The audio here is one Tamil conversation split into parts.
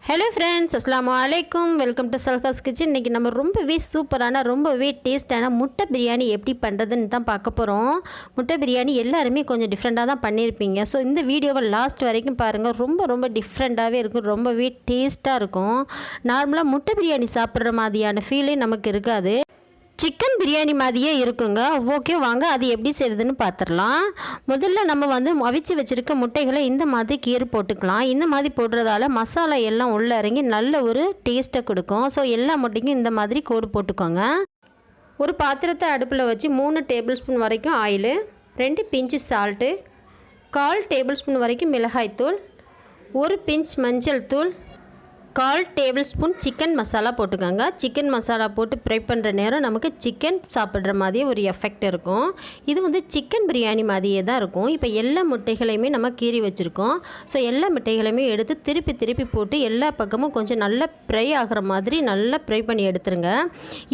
ஹலோ ஃப்ரெண்ட்ஸ், அஸ்ஸலாமு அலைக்கும். Welcome to Salka's kitchen. இன்றைக்கி நம்ம ரொம்பவே சூப்பரான ரொம்பவே டேஸ்டான முட்டை பிரியாணி எப்படி பண்ணுறதுன்னு தான் பார்க்க போகிறோம். முட்டை பிரியாணி எல்லாருமே கொஞ்சம் டிஃப்ரெண்ட்டாக தான் பண்ணியிருப்பீங்க. ஸோ இந்த வீடியோவை லாஸ்ட் வரைக்கும் பாருங்கள். ரொம்ப டிஃப்ரெண்ட்டாகவே இருக்கும், ரொம்பவே டேஸ்ட்டாக இருக்கும். நார்மலாக முட்டை பிரியாணி சாப்பிட்ற மாதிரியான ஃபீலே நமக்கு இருக்காது, சிக்கன் பிரியாணி மாதிரியே இருக்குங்க. ஓகே, வாங்க அது எப்படி செய்யுதுன்னு பார்த்துடலாம். முதல்ல நம்ம அவிச்சு வச்சுருக்க முட்டைகளை இந்த மாதிரி கீறு போட்டுக்கலாம். இந்த மாதிரி போடுறதால மசாலா எல்லாம் உள்ளே இறங்கி நல்ல ஒரு டேஸ்ட்டை கொடுக்கும். ஸோ எல்லா முட்டைக்கும் இந்த மாதிரி கோடு போட்டுக்கோங்க. ஒரு பாத்திரத்தை அடுப்பில் வச்சு 3 டேபிள் ஸ்பூன் வரைக்கும் ஆயிலு, 2 பிஞ்சு சால்ட்டு, 1/4 டேபிள் ஸ்பூன் வரைக்கும் மிளகாய்த்தூள், 1 பிஞ்ச் மஞ்சள் தூள், 1/4 டேபிள் ஸ்பூன் சிக்கன் மசாலா போட்டுக்கோங்க. சிக்கன் மசாலா போட்டு ஃப்ரை பண்ணுற நேரம் நமக்கு சிக்கன் சாப்பிட்ற மாதிரியே ஒரு எஃபெக்ட் இருக்கும். இது சிக்கன் பிரியாணி மாதிரியே தான் இருக்கும். இப்போ எல்லா முட்டைகளையுமே நம்ம கீறி வச்சுருக்கோம். ஸோ எல்லா முட்டைகளையுமே எடுத்து திருப்பி போட்டு எல்லா பக்கமும் கொஞ்சம் நல்லா ஃப்ரை ஆகிற மாதிரி நல்லா ஃப்ரை பண்ணி எடுத்துருங்க.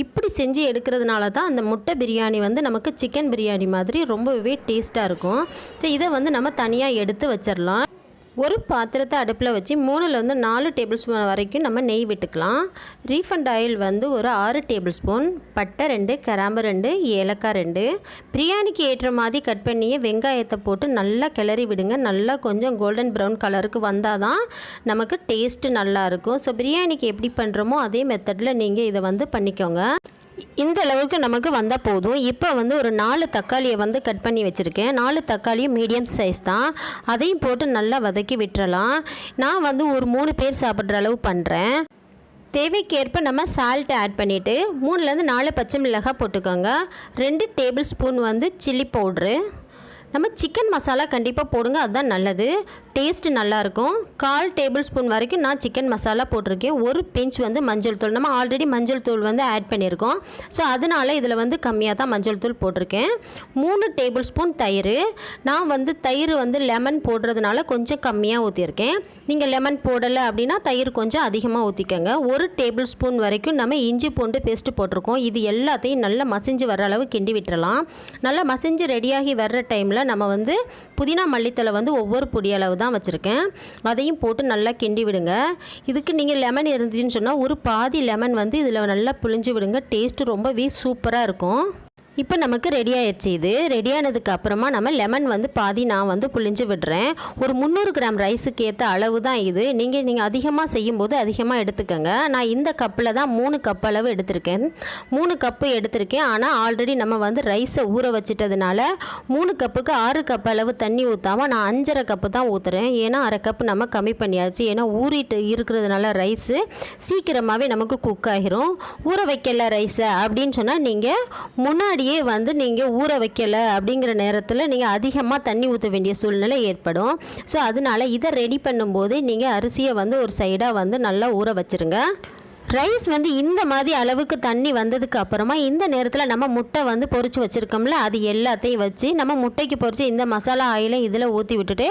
இப்படி செஞ்சு எடுக்கிறதுனால தான் அந்த முட்டை பிரியாணி நமக்கு சிக்கன் பிரியாணி மாதிரி ரொம்பவே டேஸ்ட்டாக இருக்கும். ஸோ இதை நம்ம தனியாக எடுத்து வச்சிடலாம். ஒரு பாத்திரத்தை அடுப்பில் வச்சு 3லேருந்து 4 டேபிள் ஸ்பூன் வரைக்கும் நம்ம நெய் விட்டுக்கலாம். ரீஃபண்ட் ஆயில் ஒரு 6 டேபிள் ஸ்பூன், பட்டை 2, கிராம்பு 2, ஏலக்காய் 2, பிரியாணிக்கு ஏற்ற மாதிரி கட் பண்ணிய வெங்காயத்தை போட்டு நல்லா கிளறி விடுங்க. நல்லா கொஞ்சம் கோல்டன் ப்ரௌன் கலருக்கு வந்தால் தான் நமக்கு டேஸ்ட்டு நல்லாயிருக்கும். ஸோ பிரியாணிக்கு எப்படி பண்ணுறோமோ அதே மெத்தடில் நீங்கள் இதை பண்ணிக்கோங்க. இந்த அளவுக்கு நமக்கு வந்தால் போதும். இப்போ ஒரு 4 தக்காளியை கட் பண்ணி வச்சுருக்கேன். 4 தக்காளியும் மீடியம் சைஸ் தான். அதையும் போட்டு நல்லா வதக்கி விட்டுறலாம். நான் ஒரு 3 பேர் சாப்பிட்ற அளவு பண்ணுறேன். தேவைக்கேற்ப நம்ம சால்ட் ஆட் பண்ணிவிட்டு 3லேருந்து 4 பச்சை மிளகாய் போட்டுக்கோங்க. 2 டேபிள் ஸ்பூன் சில்லி பவுட்ரு. நம்ம சிக்கன் மசாலா கண்டிப்பாக போடுங்க, அதுதான் நல்லது, டேஸ்ட்டு நல்லாயிருக்கும். 1/4 டேபிள் ஸ்பூன் வரைக்கும் நான் சிக்கன் மசாலா போட்டிருக்கேன். 1 பிஞ்ச் மஞ்சள் தூள். நம்ம ஆல்ரெடி மஞ்சள் தூள் ஆட் பண்ணியிருக்கோம். ஸோ அதனால் இதில் கம்மியாக தான் மஞ்சள் தூள் போட்டிருக்கேன். 3 டேபிள் ஸ்பூன் தயிர். நான் தயிர் லெமன் போடுறதுனால கொஞ்சம் கம்மியாக ஊற்றியிருக்கேன். நீங்கள் லெமன் போடலை அப்படின்னா தயிர் கொஞ்சம் அதிகமாக ஊற்றிக்கோங்க. 1 டேபிள் ஸ்பூன் வரைக்கும் நம்ம இஞ்சி பூண்டு பேஸ்ட்டு போட்டிருக்கோம். இது எல்லாத்தையும் நல்லா மசிஞ்சு வர அளவு கிண்டி விட்டுறலாம். நல்லா மசிஞ்சு ரெடியாகி வர்ற டைமில் நம்ம புதினா மல்லித்தலை ஒவ்வொரு பொடி அளவு தான் வச்சுருக்கேன். அதையும் போட்டு நல்லா கிண்டி விடுங்க. இதுக்கு நீங்கள் லெமன் இருந்துச்சுன்னு சொன்னால் ஒரு பாதி லெமன் இதில் நல்லா புழிஞ்சு விடுங்க. டேஸ்ட்டு ரொம்பவே சூப்பராக இருக்கும். இப்போ நமக்கு ரெடி ஆயிடுச்சு. இது ரெடியானதுக்கு அப்புறமா நம்ம லெமன் பாதி நான் புழிஞ்சு விடுறேன். ஒரு 300 கிராம் ரைஸுக்கு ஏற்ற அளவு தான் இது. நீங்கள் அதிகமாக செய்யும்போது அதிகமாக எடுத்துக்கோங்க. நான் இந்த கப்பில் தான் 3 கப் அளவு எடுத்திருக்கேன். 3 கப்பு எடுத்திருக்கேன். ஆனால் ஆல்ரெடி நம்ம ரைஸை ஊற வச்சிட்டதுனால 3 கப்புக்கு 6 கப் அளவு தண்ணி ஊற்றாமல் நான் 5.5 கப்பு தான் ஊற்றுறேன். ஏன்னா 1/2 கப்பு நம்ம கம்மி பண்ணியாச்சு. ஏன்னா ஊறிட்டு இருக்கிறதுனால ரைஸு சீக்கிரமாகவே நமக்கு குக் ஆகிரும். ஊற வைக்கல ரைஸை அப்படின்னு சொன்னால் நீங்கள் முன்னாடி நீங்கள் ஊற வைக்கலை அப்படிங்கிற நேரத்தில் நீங்கள் அதிகமாக தண்ணி ஊற்ற வேண்டிய சூழ்நிலை ஏற்படும். ஸோ அதனால் இதை ரெடி பண்ணும்போது நீங்கள் அரிசியை ஒரு சைடாக நல்லா ஊற வச்சுருங்க. ரைஸ் இந்த மாதிரி அளவுக்கு தண்ணி வந்ததுக்கு அப்புறமா இந்த நேரத்தில் நம்ம முட்டை பொரிச்சு வச்சுருக்கோம்ல, அது எல்லாத்தையும் வச்சு நம்ம முட்டைக்கு பொரிச்சு இந்த மசாலா ஆயிலை இதில் ஊற்றி விட்டுட்டு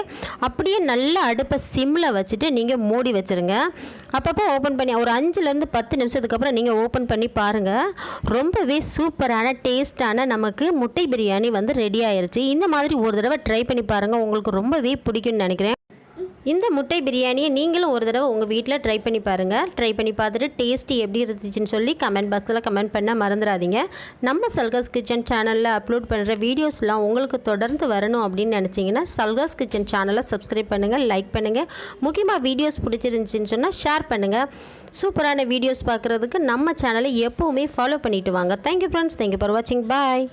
அப்படியே நல்லா அடுப்பை சிம்மில் வச்சுட்டு நீங்கள் மூடி வச்சுருங்க. அப்பப்போ ஓப்பன் பண்ணி ஒரு 5லேருந்து 10 நிமிஷத்துக்கு அப்புறம் நீங்கள் ஓப்பன் பண்ணி பாருங்கள். ரொம்பவே சூப்பரான டேஸ்டான நமக்கு முட்டை பிரியாணி ரெடி ஆயிடுச்சு. இந்த மாதிரி ஒரு தடவை ட்ரை பண்ணி பாருங்கள், உங்களுக்கு ரொம்பவே பிடிக்கும்னு நினைக்கிறேன். இந்த முட்டை பிரியாணியை நீங்களும் ஒரு தடவை உங்கள் வீட்டில் ட்ரை பண்ணி பாருங்கள். ட்ரை பண்ணி பார்த்துட்டு டேஸ்ட்டு எப்படி இருந்துச்சுன்னு சொல்லி கமெண்ட் பாக்ஸில் கமெண்ட் பண்ண மறந்துடாதீங்க. நம்ம சல்காஸ் கிச்சன் சேனலில் அப்லோட் பண்ணுற வீடியோஸ்லாம் உங்களுக்கு தொடர்ந்து வரணும் அப்படின்னு நினச்சிங்கன்னா சல்காஸ் கிச்சன் சேனலை சப்ஸ்கிரைப் பண்ணுங்கள், லைக் பண்ணுங்கள். முக்கியமாக வீடியோஸ் பிடிச்சிருந்துச்சின்னு சொன்னால் ஷேர் பண்ணுங்கள். சூப்பரான வீடியோஸ் பார்க்குறதுக்கு நம்ம சேனலை எப்போவுமே ஃபாலோ பண்ணிவிட்டு வாங்க. தேங்க்யூ ஃப்ரெண்ட்ஸ், தேங்க்யூ ஃபார் வாட்சிங். பாய்.